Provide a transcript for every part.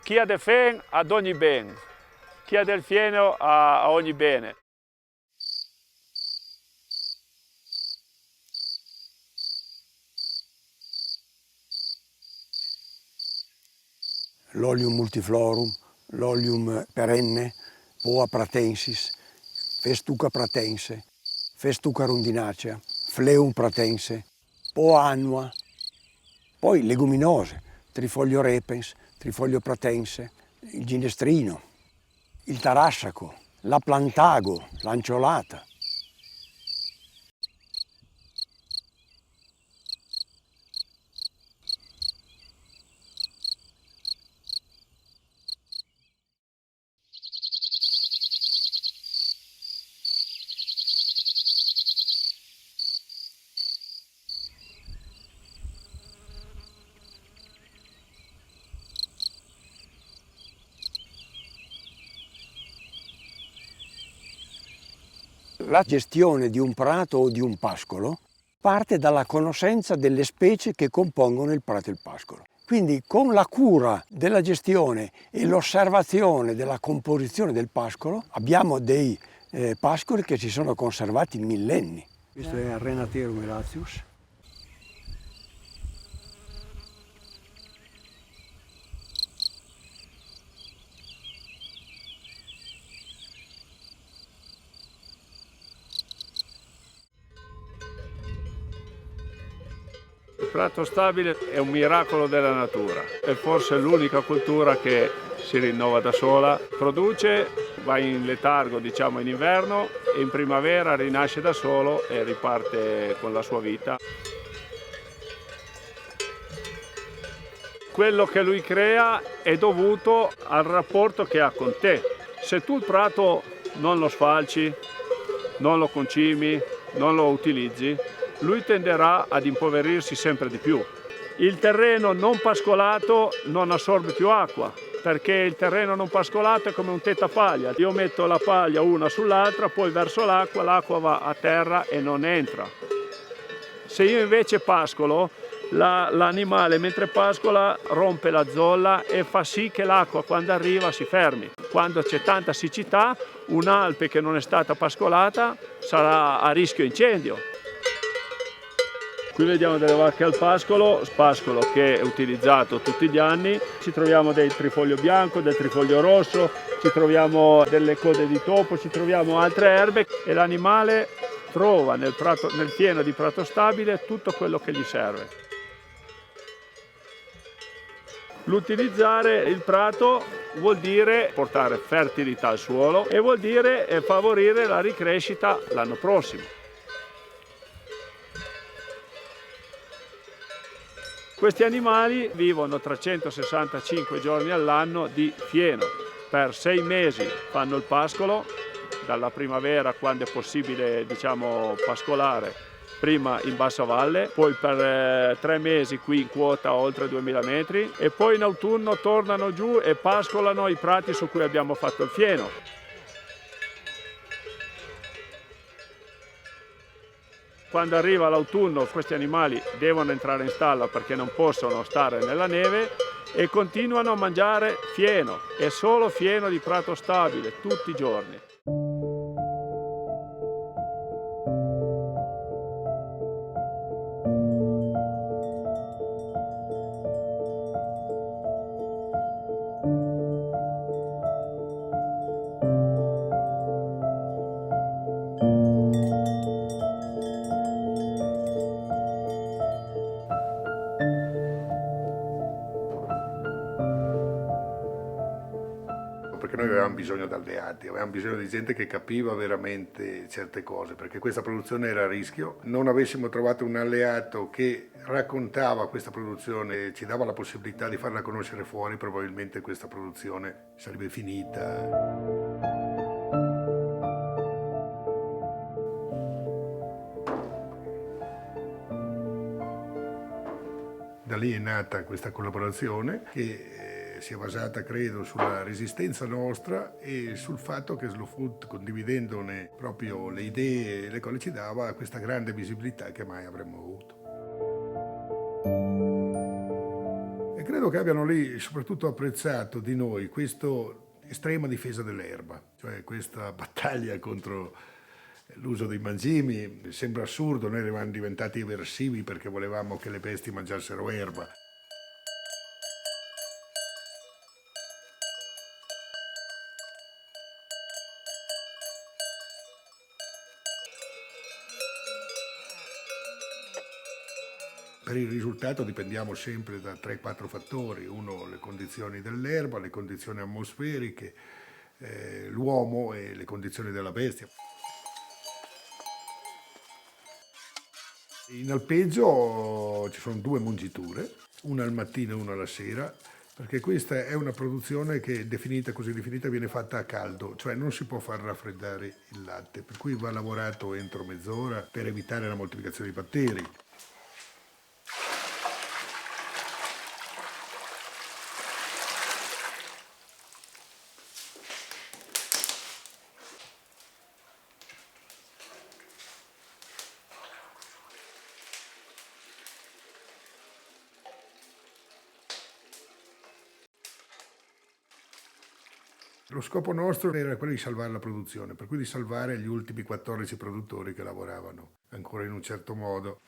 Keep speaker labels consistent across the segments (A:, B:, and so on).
A: Chi ha del fen ad ogni ben, chi ha del fieno a ogni bene.
B: L'Olium multiflorum, l'Olium perenne, Poa pratensis, Festuca pratense, Festuca rondinacea, Phleum pratense, Poa annua, poi leguminose, Trifoglio repens, Trifoglio pratense, il ginestrino, il tarassaco, la plantago, l'anciolata. La gestione di un prato o di un pascolo parte dalla conoscenza delle specie che compongono il prato e il pascolo. Quindi con la cura della gestione e l'osservazione della composizione del pascolo abbiamo dei pascoli che si sono conservati millenni. Questo è Renaterum elatius.
A: Il prato stabile è un miracolo della natura, è forse l'unica cultura che si rinnova da sola, produce, va in letargo diciamo in inverno e in primavera rinasce da solo e riparte con la sua vita. Quello che lui crea è dovuto al rapporto che ha con te. Se tu il prato non lo sfalci, non lo concimi, non lo utilizzi, lui tenderà ad impoverirsi sempre di più. Il terreno non pascolato non assorbe più acqua, perché il terreno non pascolato è come un tetapaglia. Io metto la paglia una sull'altra, poi verso l'acqua, l'acqua va a terra e non entra. Se io invece pascolo, l'animale mentre pascola rompe la zolla e fa sì che l'acqua quando arriva si fermi. Quando c'è tanta siccità, un'alpe che non è stata pascolata sarà a rischio incendio. Qui vediamo delle vacche al pascolo che è utilizzato tutti gli anni. Ci troviamo del trifoglio bianco, del trifoglio rosso, ci troviamo delle code di topo, ci troviamo altre erbe e l'animale trova nel pieno di prato stabile tutto quello che gli serve. L'utilizzare il prato vuol dire portare fertilità al suolo e vuol dire favorire la ricrescita l'anno prossimo. Questi animali vivono 365 giorni all'anno di fieno. Per 6 mesi fanno il pascolo, dalla primavera quando è possibile pascolare, prima in bassa valle, poi per 3 mesi qui in quota oltre 2000 metri e poi in autunno tornano giù e pascolano i prati su cui abbiamo fatto il fieno. Quando arriva l'autunno questi animali devono entrare in stalla perché non possono stare nella neve e continuano a mangiare fieno, e solo fieno di prato stabile, tutti i giorni.
C: Perché noi avevamo bisogno di alleati, avevamo bisogno di gente che capiva veramente certe cose, perché questa produzione era a rischio. Non avessimo trovato un alleato che raccontava questa produzione, ci dava la possibilità di farla conoscere fuori, probabilmente questa produzione sarebbe finita. Da lì è nata questa collaborazione che si è basata, credo, sulla resistenza nostra e sul fatto che Slow Food, condividendone proprio le idee e le cose, ci dava questa grande visibilità che mai avremmo avuto. E credo che abbiano lì soprattutto apprezzato di noi questa estrema difesa dell'erba, cioè questa battaglia contro l'uso dei mangimi. Sembra assurdo, noi eravamo diventati eversivi perché volevamo che le bestie mangiassero erba. Per il risultato dipendiamo sempre da 3-4 fattori: uno, le condizioni dell'erba, le condizioni atmosferiche, l'uomo e le condizioni della bestia. In alpeggio ci sono 2 mungiture, una al mattino e una alla sera, perché questa è una produzione che così definita viene fatta a caldo, cioè non si può far raffreddare il latte, per cui va lavorato entro mezz'ora per evitare la moltiplicazione dei batteri. Lo scopo nostro era quello di salvare la produzione, per cui di salvare gli ultimi 14 produttori che lavoravano ancora in un certo modo.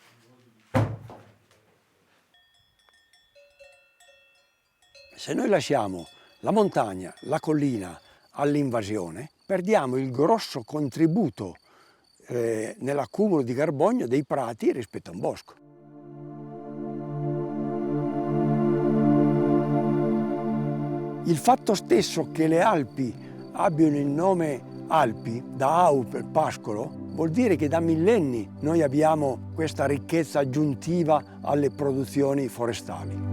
B: Se noi lasciamo la montagna, la collina all'invasione, perdiamo il grosso contributo nell'accumulo di carbonio dei prati rispetto a un bosco. Il fatto stesso che le Alpi abbiano il nome Alpi, da Au per pascolo, vuol dire che da millenni noi abbiamo questa ricchezza aggiuntiva alle produzioni forestali.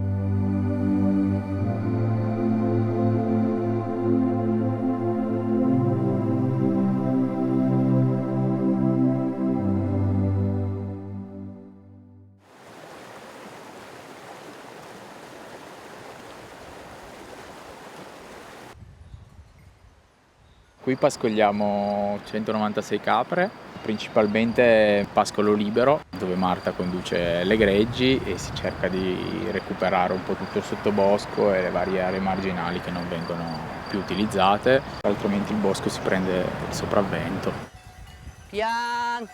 D: Qui pascoliamo 196 capre, principalmente pascolo libero, dove Marta conduce le greggi e si cerca di recuperare un po' tutto il sottobosco e le varie aree marginali che non vengono più utilizzate, altrimenti il bosco si prende il sopravvento.
E: Pian!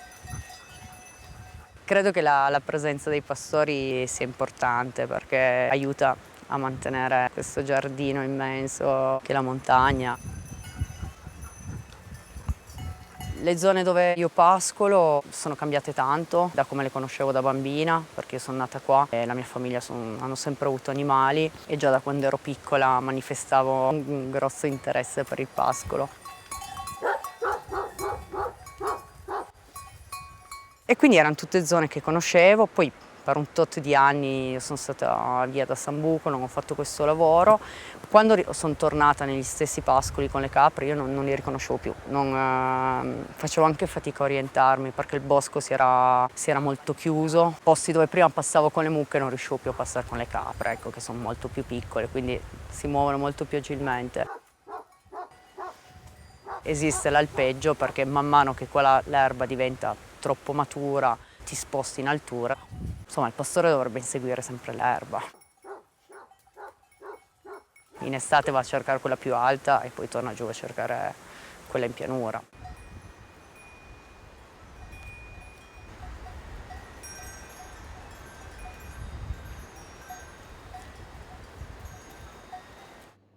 E: Credo che la presenza dei pastori sia importante perché aiuta a mantenere questo giardino immenso che è la montagna. Le zone dove io pascolo sono cambiate tanto da come le conoscevo da bambina, perché io sono nata qua e la mia famiglia hanno sempre avuto animali e già da quando ero piccola manifestavo un grosso interesse per il pascolo. E quindi erano tutte zone che conoscevo, poi per un tot di anni sono stata via da Sambuco, non ho fatto questo lavoro. Quando sono tornata negli stessi pascoli con le capre io non li riconoscevo più, facevo anche fatica a orientarmi perché il bosco si era molto chiuso. Posti dove prima passavo con le mucche non riuscivo più a passare con le capre, ecco, che sono molto più piccole, quindi si muovono molto più agilmente. Esiste l'alpeggio perché man mano che l'erba diventa troppo matura ti sposti in altura. Insomma, il pastore dovrebbe inseguire sempre l'erba. In estate va a cercare quella più alta e poi torna giù a cercare quella in pianura.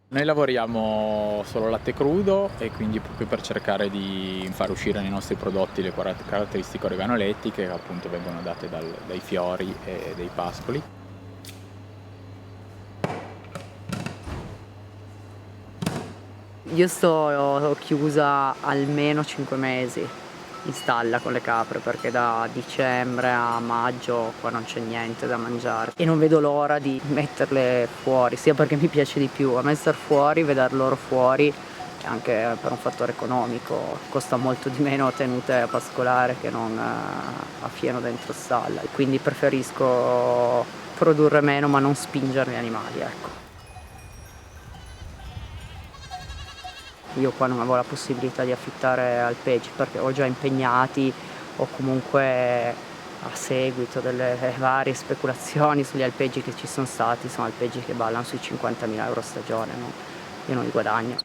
D: Noi lavoriamo solo latte crudo e quindi proprio per cercare di far uscire nei nostri prodotti le caratteristiche organolettiche che appunto vengono date dai fiori e dei pascoli.
E: Io sto chiusa almeno 5 mesi in stalla con le capre perché da dicembre a maggio qua non c'è niente da mangiare e non vedo l'ora di metterle fuori, sia perché mi piace di più a me star fuori, veder loro fuori, anche per un fattore economico costa molto di meno tenute a pascolare che non a fieno dentro stalla, quindi preferisco produrre meno ma non spingere gli animali, ecco. Io qua non avevo la possibilità di affittare alpeggi perché ho già impegnati o comunque a seguito delle varie speculazioni sugli alpeggi che ci sono stati, sono alpeggi che ballano sui 50.000 euro a stagione, no? Io non li guadagno.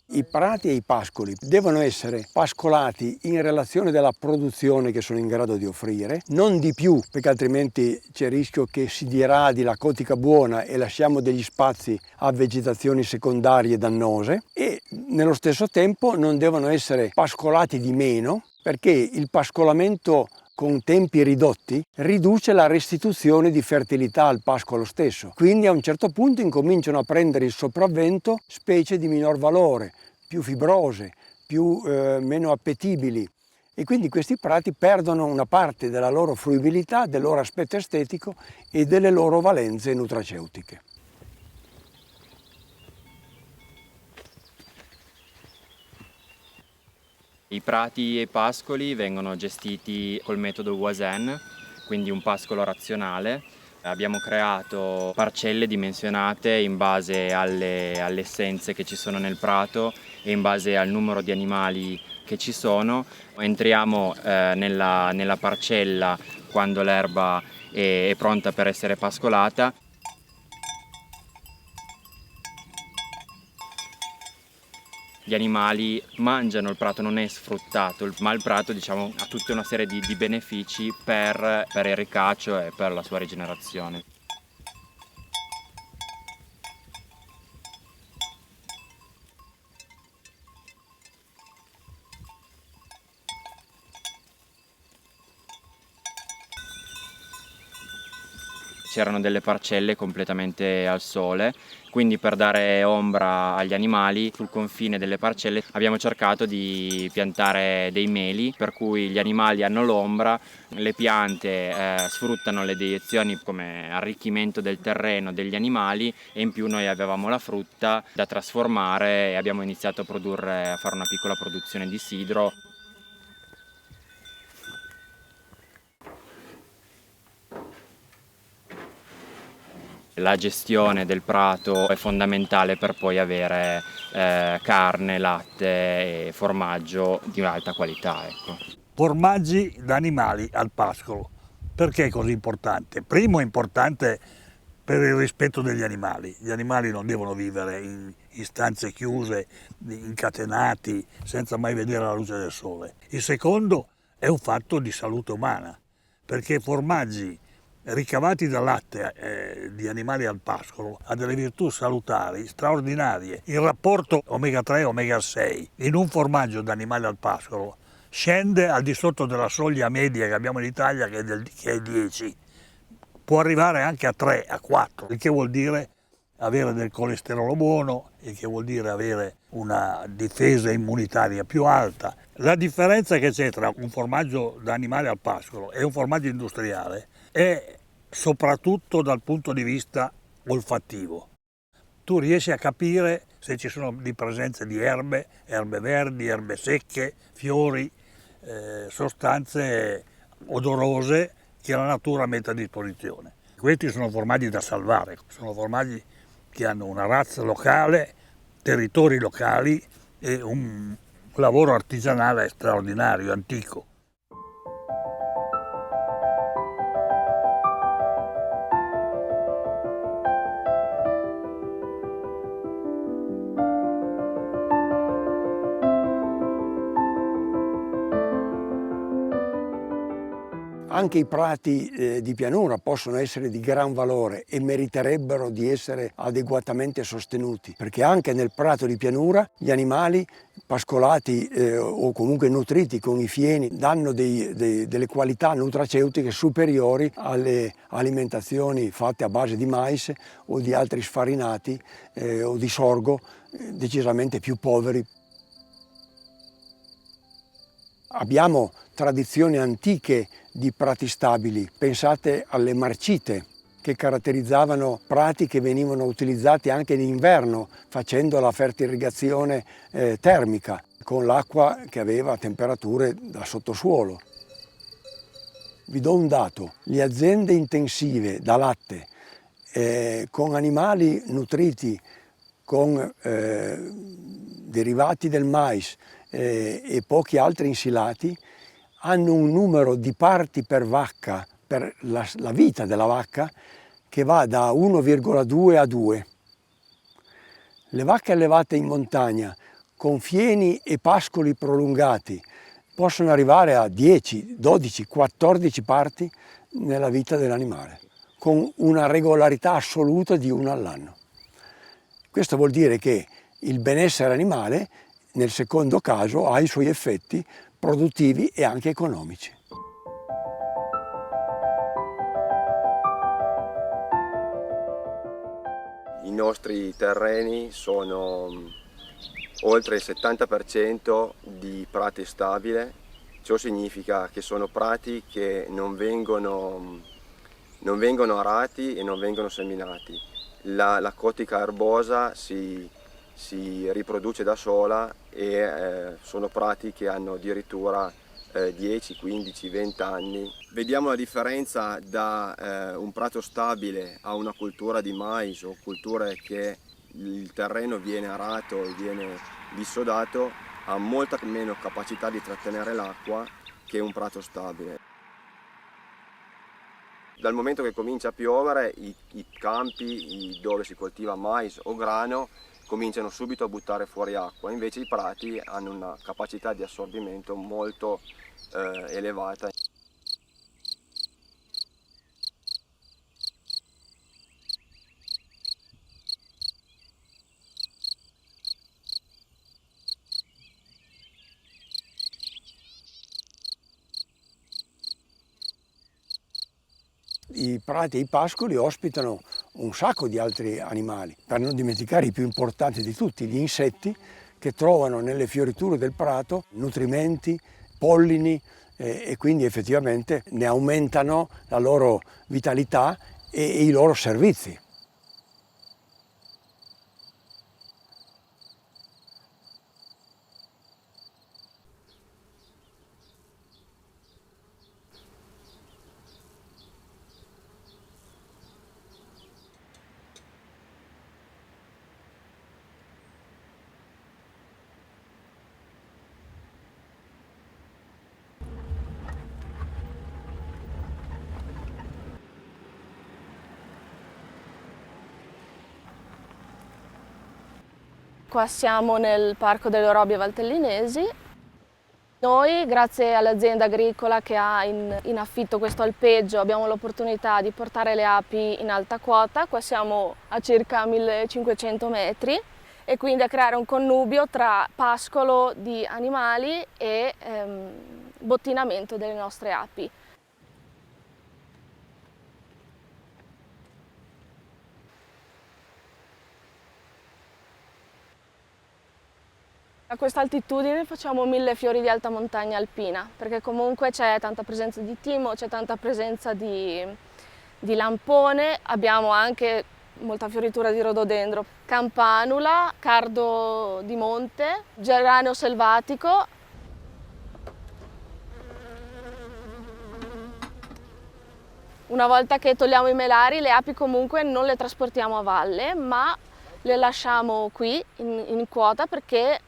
B: I prati e i pascoli devono essere pascolati in relazione della produzione che sono in grado di offrire, non di più, perché altrimenti c'è il rischio che si diradi la cotica buona e lasciamo degli spazi a vegetazioni secondarie dannose, e nello stesso tempo non devono essere pascolati di meno, perché il pascolamento con tempi ridotti riduce la restituzione di fertilità al pascolo stesso. Quindi a un certo punto incominciano a prendere il sopravvento specie di minor valore, più fibrose, meno appetibili, e quindi questi prati perdono una parte della loro fruibilità, del loro aspetto estetico e delle loro valenze nutraceutiche.
F: I prati e i pascoli vengono gestiti col metodo Voisin, quindi un pascolo razionale. Abbiamo creato parcelle dimensionate in base alle essenze che ci sono nel prato e in base al numero di animali che ci sono. Entriamo nella parcella quando l'erba è pronta per essere pascolata. Gli animali mangiano il prato, non è sfruttato, ma il prato, ha tutta una serie di benefici per il ricaccio e per la sua rigenerazione. C'erano delle parcelle completamente al sole, quindi per dare ombra agli animali sul confine delle parcelle abbiamo cercato di piantare dei meli, per cui gli animali hanno l'ombra, le piante sfruttano le deiezioni come arricchimento del terreno degli animali, e in più noi avevamo la frutta da trasformare e abbiamo iniziato a fare una piccola produzione di sidro. La gestione del prato è fondamentale per poi avere carne, latte e formaggio di alta qualità. Ecco.
G: Formaggi da animali al pascolo. Perché è così importante? Primo è importante per il rispetto degli animali. Gli animali non devono vivere in stanze chiuse, incatenati, senza mai vedere la luce del sole. Il secondo è un fatto di salute umana, perché formaggi ricavati dal latte di animali al pascolo ha delle virtù salutari straordinarie. Il rapporto omega 3 e omega 6 in un formaggio da animali al pascolo scende al di sotto della soglia media che abbiamo in Italia, che è 10, può arrivare anche a 3, a 4, il che vuol dire avere del colesterolo buono, il che vuol dire avere una difesa immunitaria più alta. La differenza che c'è tra un formaggio da animale al pascolo e un formaggio industriale è soprattutto dal punto di vista olfattivo. Tu riesci a capire se ci sono di presenze di erbe verdi, erbe secche, fiori, sostanze odorose che la natura mette a disposizione. Questi sono formaggi da salvare, sono formaggi che hanno una razza locale, territori locali e un lavoro artigianale straordinario, antico.
B: Anche i prati di pianura possono essere di gran valore e meriterebbero di essere adeguatamente sostenuti, perché anche nel prato di pianura gli animali pascolati o comunque nutriti con i fieni danno delle qualità nutraceutiche superiori alle alimentazioni fatte a base di mais o di altri sfarinati o di sorgo decisamente più poveri. Abbiamo tradizioni antiche di prati stabili. Pensate alle marcite, che caratterizzavano prati che venivano utilizzati anche in inverno, facendo la fertirrigazione termica, con l'acqua che aveva temperature da sottosuolo. Vi do un dato: le aziende intensive da latte con animali nutriti con derivati del mais e pochi altri insilati, hanno un numero di parti per vacca, per la vita della vacca, che va da 1,2 a 2. Le vacche allevate in montagna con fieni e pascoli prolungati possono arrivare a 10, 12, 14 parti nella vita dell'animale, con una regolarità assoluta di 1 all'anno. Questo vuol dire che il benessere animale, nel secondo caso, ha i suoi effetti produttivi e anche economici.
H: I nostri terreni sono oltre il 70% di prati stabile. Ciò significa che sono prati che non vengono arati e non vengono seminati. La cotica erbosa si riproduce da sola e sono prati che hanno addirittura 10, 15, 20 anni. Vediamo la differenza da un prato stabile a una cultura di mais o culture che il terreno viene arato e viene dissodato, ha molta meno capacità di trattenere l'acqua che un prato stabile. Dal momento che comincia a piovere, i campi dove si coltiva mais o grano cominciano subito a buttare fuori acqua, invece i prati hanno una capacità di assorbimento molto elevata.
B: I prati e i pascoli ospitano un sacco di altri animali, per non dimenticare i più importanti di tutti, gli insetti, che trovano nelle fioriture del prato nutrimenti, pollini e quindi effettivamente ne aumentano la loro vitalità e i loro servizi.
I: Qua siamo nel Parco delle Robbie Valtellinesi. Noi, grazie all'azienda agricola che ha in affitto questo alpeggio, abbiamo l'opportunità di portare le api in alta quota. Qua siamo a circa 1500 metri e quindi a creare un connubio tra pascolo di animali e bottinamento delle nostre api. A questa altitudine facciamo 1000 fiori di alta montagna alpina, perché comunque c'è tanta presenza di timo, c'è tanta presenza di lampone, abbiamo anche molta fioritura di rododendro, campanula, cardo di monte, geranio selvatico. Una volta che togliamo i melari, le api comunque non le trasportiamo a valle, ma le lasciamo qui in quota perché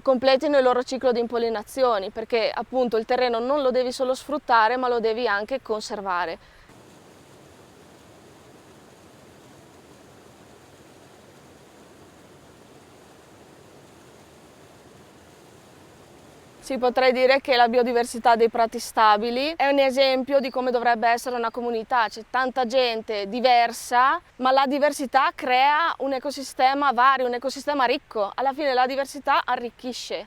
I: completino il loro ciclo di impollinazioni, perché appunto il terreno non lo devi solo sfruttare, ma lo devi anche conservare. Sì, potrei dire che la biodiversità dei prati stabili è un esempio di come dovrebbe essere una comunità. C'è tanta gente diversa, ma la diversità crea un ecosistema vario, un ecosistema ricco. Alla fine la diversità arricchisce.